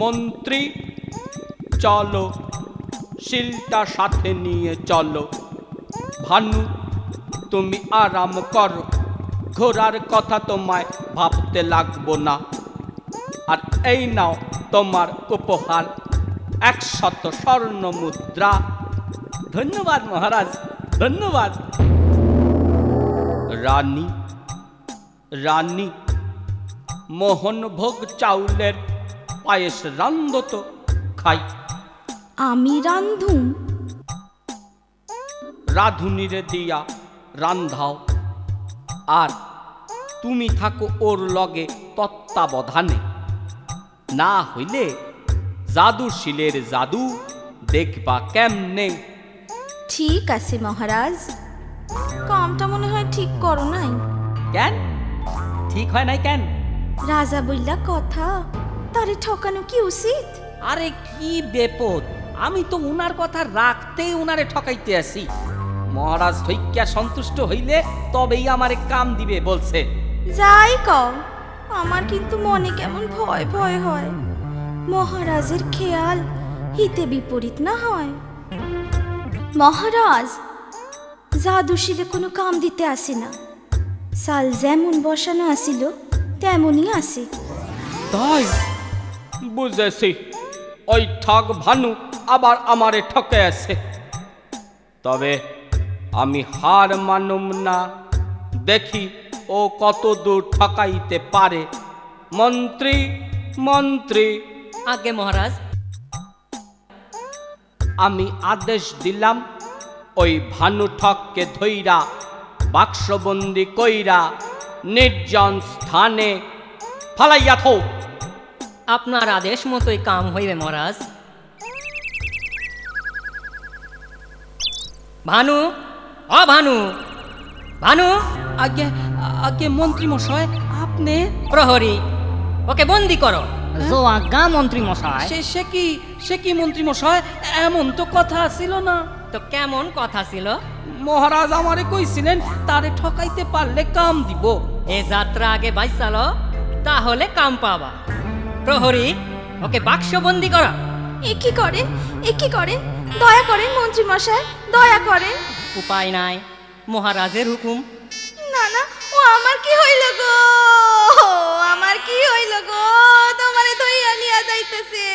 মন্ত্রী চলো, শিলটা সাথে নিয়ে চলো। ভানু তুমি আরাম করো, ঘোড়ার কথা তোমায় ভাবতে লাগবো না। আর এই নাও তোমার উপহার, 100 স্বর্ণ মুদ্রা। ধন্যবাদ মহারাজ, ধন্যবাদ। রানী রানী মোহনভোগ চাউলের পায়েস রান্ধো তো খাই। আমি রান্ধুম? রাধুনিরে দিয়া রান্ধাও, আর তুমি থাকো ওর লগে তত্ত্বাবধানে। না হইলে জাদুশীলের জাদু দেখবা কেমনে। ঠিক আছে মহারাজ, কামটা মনে হয় ঠিক করো নাই। কেন ঠিক হয় নাই কেন? রাজা বললা কথা, তারে ঠকানো কি উচিত? আরে কি বেপদ, আমি তো উনার কথা রাখতে উনারে ঠকাইতে আসি। মহারাজ ধৈক্যা সন্তুষ্ট হইলে তবেই আমারে কাম দিবে বলছে। যাই কও, আমার কিন্তু মনে কেমন ভয় ভয় হয়। মহারাজের খেয়াল হিতে বিপরীত না হয়। মহারাজ জাদুশিলে কোনো কাম দিতে আসে না, সাল যেমন বসানো আসিল তেমনই আসে। তাই বুঝেছি, ওই ঠক ভানু আবার আমারে ঠকে আছে। তবে আমি হার মানুম না, দেখি ও কত দূর ঠকাইতে পারে। মন্ত্রী মন্ত্রী। আগে মহারাজ। আমি আদেশ দিলাম, ওই ভানু ঠককে ধইরা বাক্সবন্দি কইরা নির্জন স্থানে ফালাইয়া থো। আপনার আদেশ মতোই কাম হইবে মহারাজ। ভানু, ও ভানু, ভানু। আগে আগে মন্ত্রী মশাই, আপনি? প্রহরী, ওকে বন্দি করো। জো আজ্ঞা মন্ত্রী মশাই। সে কি মন্ত্রী মশাই, এমন তো কথা ছিল না। তো কেমন কথা ছিল? মহারাজ আমারে কইছিলেন তারে ঠকাইতে পারলে কাম দিব। এ যাত্রা আগে বাইসালো, তাহলে কাম পাবা। প্রহরী, ওকে বাক্সবন্দি করো। এ কি করেন, এ কি করেন? দয়া করেন মন্ত্রী মশাই, দয়া করেন। উপায় নাই, মহারাজের হুকুম। না না, ও আমার কি হইল গো, আমার কি হইল গো, তোমারে ধইয়া নিয়া যাইতেছে।